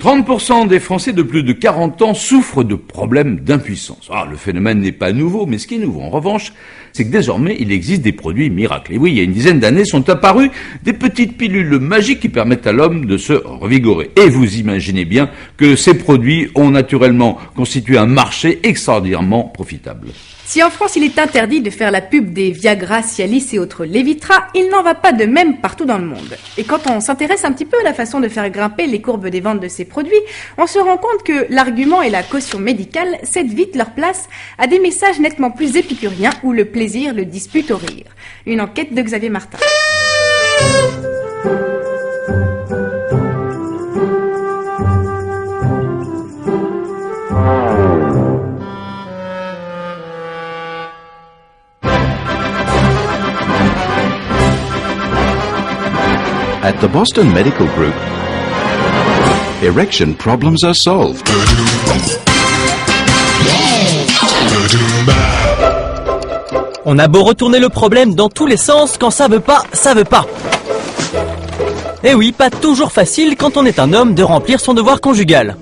30% des Français de plus de 40 ans souffrent de problèmes d'impuissance. Le phénomène n'est pas nouveau, mais ce qui est nouveau, en revanche, c'est que désormais, il existe des produits miracles. Et oui, il y a une dizaine d'années sont apparues des petites pilules magiques qui permettent à l'homme de se revigorer. Et vous imaginez bien que ces produits ont naturellement constitué un marché extraordinairement profitable. Si en France il est interdit de faire la pub des Viagra, Cialis et autres Levitra, il n'en va pas de même partout dans le monde. Et quand on s'intéresse un petit peu à la façon de faire grimper les courbes des ventes de ces produits, on se rend compte que l'argument et la caution médicale cèdent vite leur place à des messages nettement plus épicuriens où le plaisir le dispute au rire. Une enquête de Xavier Martin. At the Boston Medical Group, erection problems are solved. On a beau retourner le problème dans tous les sens, quand ça veut pas, ça veut pas. Eh oui, pas toujours facile quand on est un homme de remplir son devoir conjugal.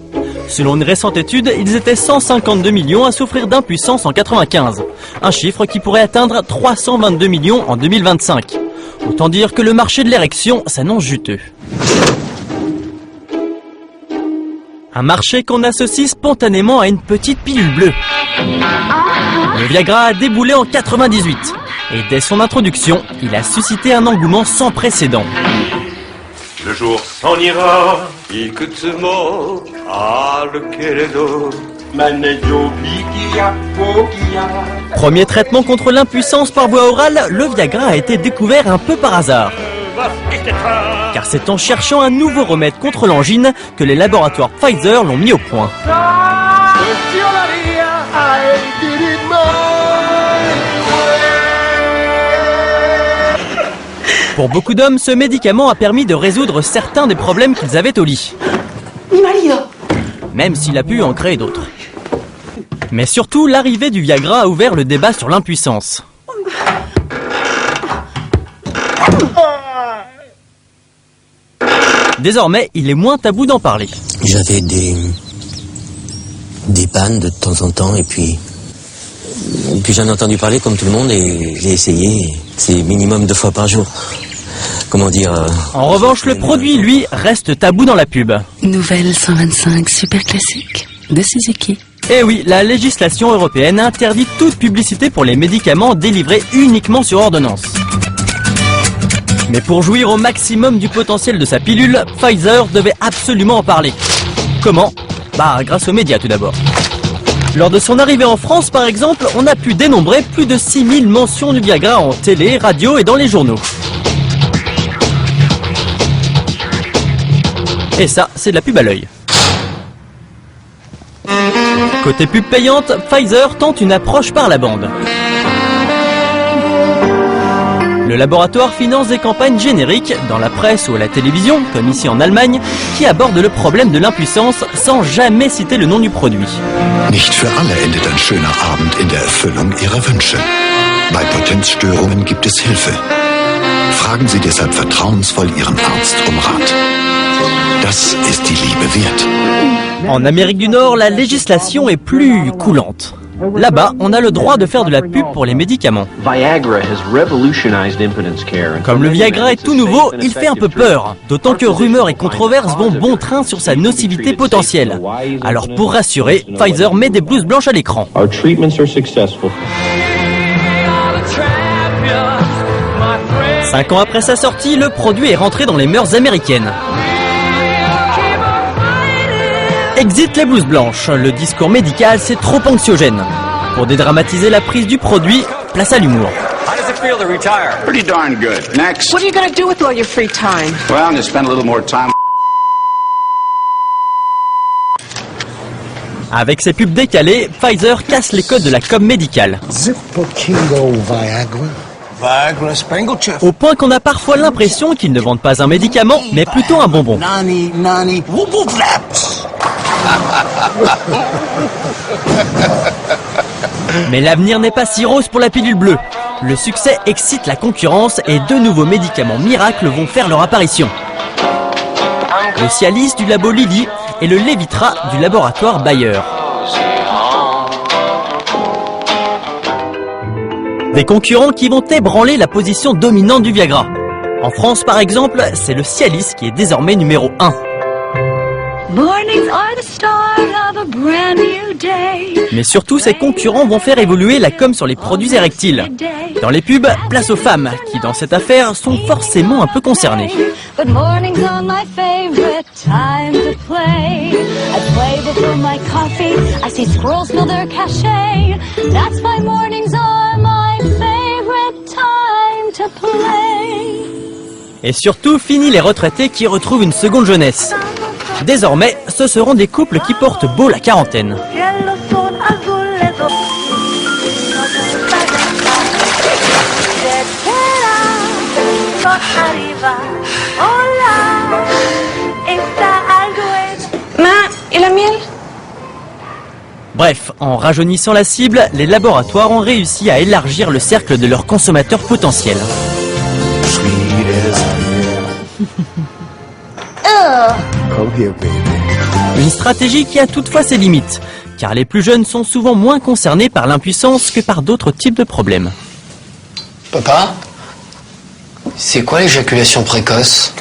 Selon une récente étude, ils étaient 152 millions à souffrir d'impuissance en 95. Un chiffre qui pourrait atteindre 322 millions en 2025. Autant dire que le marché de l'érection s'annonce juteux. Un marché qu'on associe spontanément à une petite pilule bleue. Le Viagra a déboulé en 98. Et dès son introduction, il a suscité un engouement sans précédent. Le jour s'en ira, y que ce mot, le queredo. Premier traitement contre l'impuissance par voie orale, le Viagra a été découvert un peu par hasard. Car c'est en cherchant un nouveau remède contre l'angine que les laboratoires Pfizer l'ont mis au point. Pour beaucoup d'hommes, ce médicament a permis de résoudre certains des problèmes qu'ils avaient au lit. Même s'il a pu en créer d'autres. Mais surtout, l'arrivée du Viagra a ouvert le débat sur l'impuissance. Désormais, il est moins tabou d'en parler. J'avais des pannes de temps en temps et puis j'en ai entendu parler comme tout le monde et j'ai essayé. C'est minimum 2 fois par jour. Comment dire En revanche, le produit, lui, reste tabou dans la pub. Nouvelle 125 super classique de Suzuki. Eh oui, la législation européenne interdit toute publicité pour les médicaments délivrés uniquement sur ordonnance. Mais pour jouir au maximum du potentiel de sa pilule, Pfizer devait absolument en parler. Comment ? Grâce aux médias tout d'abord. Lors de son arrivée en France, par exemple, on a pu dénombrer plus de 6000 mentions du Viagra en télé, radio et dans les journaux. Et ça, c'est de la pub à l'œil. Côté pub payante, Pfizer tente une approche par la bande. Le laboratoire finance des campagnes génériques, dans la presse ou à la télévision, comme ici en Allemagne, qui abordent le problème de l'impuissance sans jamais citer le nom du produit. Nicht für alle endet ein schöner Abend in der Erfüllung ihrer Wünsche. Bei Potenzstörungen gibt es Hilfe. Fragen Sie deshalb vertrauensvoll Ihren Arzt um Rat. Das ist die Liebe wert. En Amérique du Nord, la législation est plus coulante. Là-bas, on a le droit de faire de la pub pour les médicaments. Comme le Viagra est tout nouveau, il fait un peu peur. D'autant que rumeurs et controverses vont bon train sur sa nocivité potentielle. Alors pour rassurer, Pfizer met des blouses blanches à l'écran. 5 ans après sa sortie, le produit est rentré dans les mœurs américaines. Exit les blouses blanches, le discours médical c'est trop anxiogène. Pour dédramatiser la prise du produit, place à l'humour. How does it feel to retire? Pretty darn good. Next. What are you going to do with all your free time? Well, I'm going to spend a little more time. Avec ses pubs décalées, Pfizer casse les codes de la com médicale. Au point qu'on a parfois l'impression qu'ils ne vendent pas un médicament, mais plutôt un bonbon. Mais l'avenir n'est pas si rose pour la pilule bleue. Le succès excite la concurrence et 2 nouveaux médicaments miracles vont faire leur apparition. Le Cialis du labo Lilly et le Levitra du laboratoire Bayer. Des concurrents qui vont ébranler la position dominante du Viagra. En France par exemple, c'est le Cialis qui est désormais numéro 1. Mais surtout, ces concurrents vont faire évoluer la com sur les produits érectiles. Dans les pubs, place aux femmes, qui dans cette affaire sont forcément un peu concernées. Et surtout, fini les retraités qui retrouvent une seconde jeunesse. Désormais, ce seront des couples qui portent beau la quarantaine. Et la miel? Bref, en rajeunissant la cible, les laboratoires ont réussi à élargir le cercle de leurs consommateurs potentiels. Une stratégie qui a toutefois ses limites, car les plus jeunes sont souvent moins concernés par l'impuissance que par d'autres types de problèmes. Papa, c'est quoi l'éjaculation précoce ?